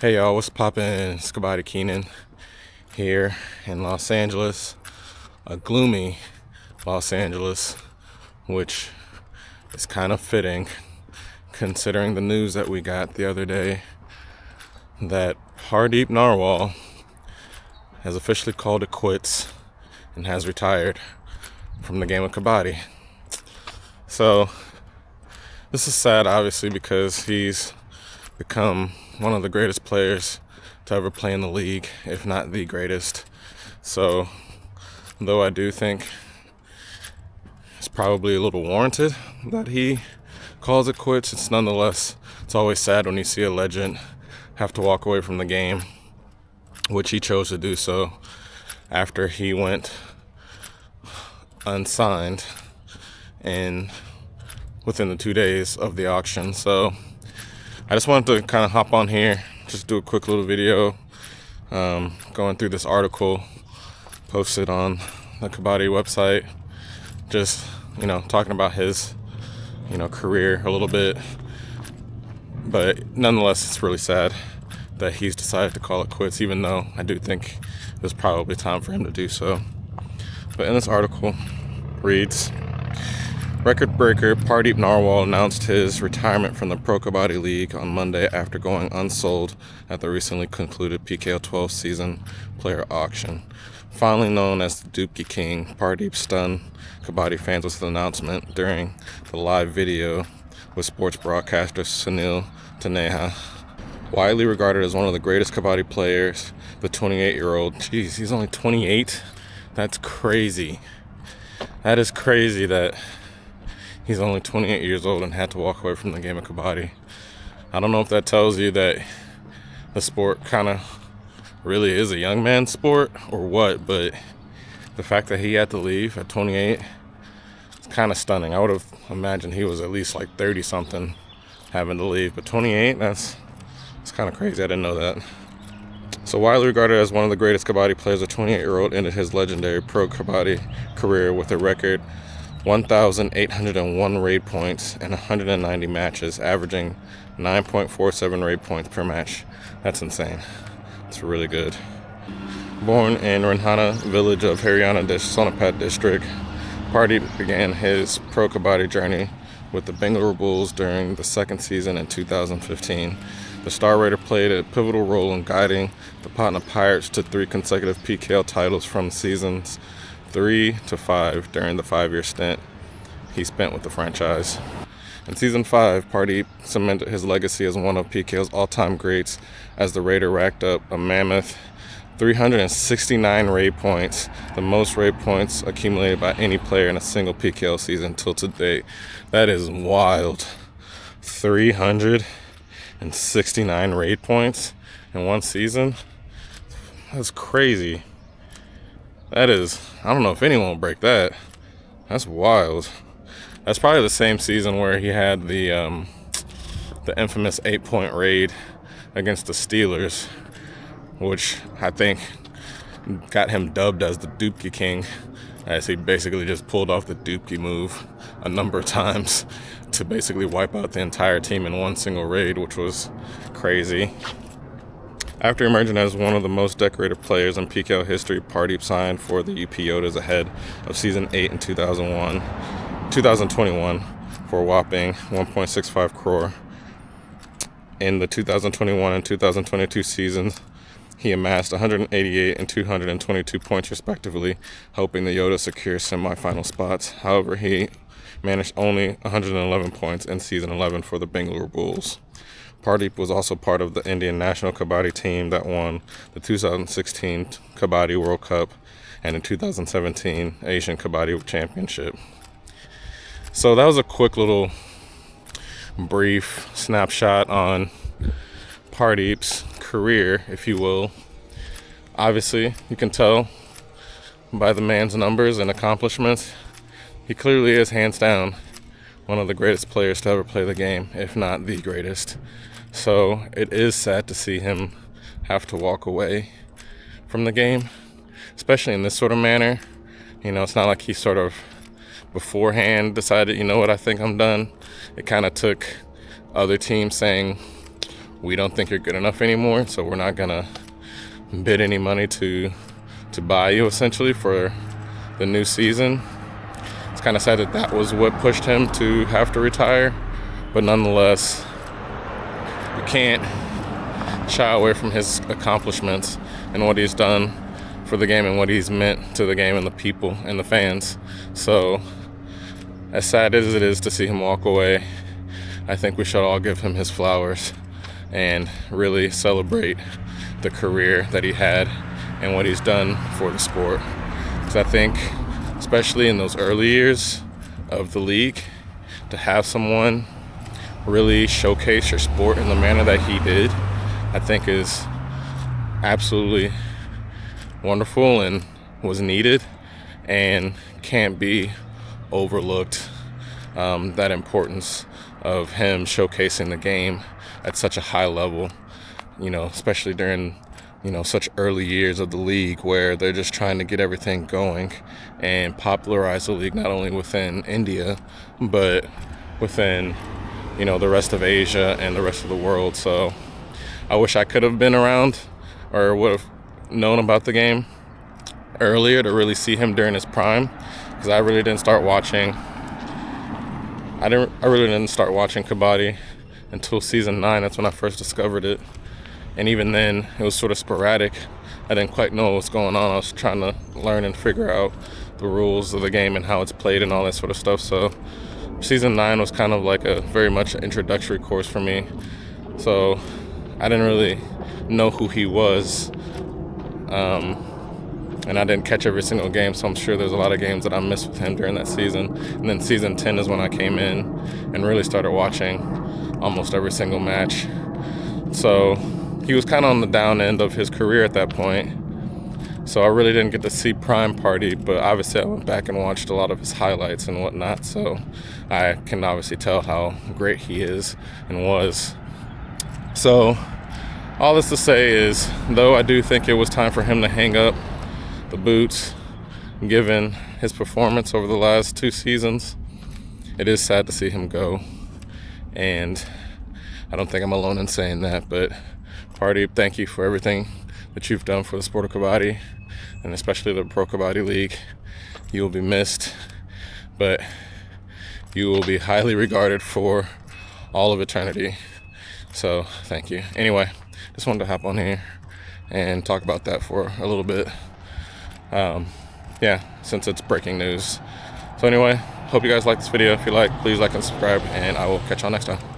Hey y'all, what's poppin'? It's Dubki King here in Los Angeles, a gloomy Los Angeles, which is kind of fitting considering the news that we got the other day that Pardeep Narwal has officially called it quits and has retired from the game of Kabaddi. So this is sad, obviously, because he's become one of the greatest players to ever play in the league, if not the greatest. So, though I do think it's probably a little warranted that he calls it quits, it's always sad when you see a legend have to walk away from the game, which he chose to do so after he went unsigned and within the 2 days of the auction. So I just wanted to kind of hop on here, just do a quick little video, going through this article posted on the Kabaddi website, just, talking about his, career a little bit. But nonetheless, it's really sad that he's decided to call it quits, even though I do think it was probably time for him to do so. But in this article reads, record breaker Pardeep Narwal announced his retirement from the Pro Kabaddi League on Monday after going unsold at the recently concluded PKL 12 season player auction. Finally known as the Dubki King, Pardeep stunned Kabaddi fans with the announcement during the live video with sports broadcaster Sunil Taneja. Widely regarded as one of the greatest Kabaddi players, the 28-year-old, geez, he's only 28? That's crazy. That is crazy that he's only 28 years old and had to walk away from the game of Kabaddi. I don't know if that tells you that the sport kind of really is a young man's sport or what, but the fact that he had to leave at 28 is kind of stunning. I would have imagined he was at least like 30-something having to leave, but 28, it's kind of crazy. I didn't know that. So widely regarded as one of the greatest Kabaddi players, the 28-year-old ended his legendary pro Kabaddi career with a record 1,801 raid points in 190 matches, averaging 9.47 raid points per match. That's insane. It's really good. Born in Ranhana village of Haryana Sonapat district, Pardeep began his pro Kabaddi journey with the Bengaluru Bulls during the second season in 2015. The Star Raider played a pivotal role in guiding the Patna Pirates to 3 consecutive PKL titles from seasons 3 to 5 during the 5-year stint he spent with the franchise. In season 5, Pardeep cemented his legacy as one of PKL's all-time greats as the Raider racked up a mammoth 369 raid points, the most raid points accumulated by any player in a single PKL season till to date. That is wild. 369 raid points in one season? That's crazy. That is, I don't know if anyone will break that. That's wild. That's probably the same season where he had the infamous 8-point raid against the Steelers, which I think got him dubbed as the Dubki King, as he basically just pulled off the Dubki move a number of times to basically wipe out the entire team in one single raid, which was crazy. After emerging as one of the most decorated players in PKL history, Pardeep signed for the UP Yodas ahead of season 8 in 2021 for a whopping 1.65 crore. In the 2021 and 2022 seasons, he amassed 188 and 222 points respectively, helping the Yodas secure semifinal spots. However, he managed only 111 points in season 11 for the Bengaluru Bulls. Pardeep was also part of the Indian national Kabaddi team that won the 2016 Kabaddi World Cup and the 2017 Asian Kabaddi Championship. So that was a quick little brief snapshot on Pardeep's career, if you will. Obviously, you can tell by the man's numbers and accomplishments, he clearly is hands down one of the greatest players to ever play the game, if not the greatest. So it is sad to see him have to walk away from the game, especially in this sort of manner. It's not like he sort of beforehand decided, I think I'm done. It kind of took other teams saying, we don't think you're good enough anymore, so we're not gonna bid any money to buy you essentially for the new season. It's kind of sad that that was what pushed him to have to retire, but nonetheless, you can't shy away from his accomplishments and what he's done for the game and what he's meant to the game and the people and the fans. So as sad as it is to see him walk away, I think we should all give him his flowers and really celebrate the career that he had and what he's done for the sport. Because I think, especially in those early years of the league, to have someone really showcase your sport in the manner that he did, I think is absolutely wonderful and was needed and can't be overlooked. That importance of him showcasing the game at such a high level, especially during, such early years of the league where they're just trying to get everything going and popularize the league not only within India, but within, the rest of Asia and the rest of the world. So I wish I could have been around or would have known about the game earlier to really see him during his prime, because I really didn't start watching Kabaddi until season 9. That's when I first discovered it, and even then it was sort of sporadic. I didn't quite know what was going on. I was trying to learn and figure out the rules of the game and how it's played and all that sort of stuff. So season 9 was kind of like a very much an introductory course for me. So I didn't really know who he was, and I didn't catch every single game, so I'm sure there's a lot of games that I missed with him during that season. And then season 10 is when I came in and really started watching almost every single match. So he was kind of on the down end of his career at that point, so I really didn't get to see prime Pardeep, but obviously I went back and watched a lot of his highlights and whatnot, so I can obviously tell how great he is and was. So all this to say is, though I do think it was time for him to hang up the boots, given his performance over the last 2 seasons, it is sad to see him go. And I don't think I'm alone in saying that, but Pardeep, thank you for everything that you've done for the sport of Kabaddi, and especially the Pro Kabaddi League. You will be missed, but you will be highly regarded for all of eternity. So thank you. Anyway, just wanted to hop on here and talk about that for a little bit. Since it's breaking news. So anyway, hope you guys like this video. If you like, please like and subscribe, and I will catch y'all next time.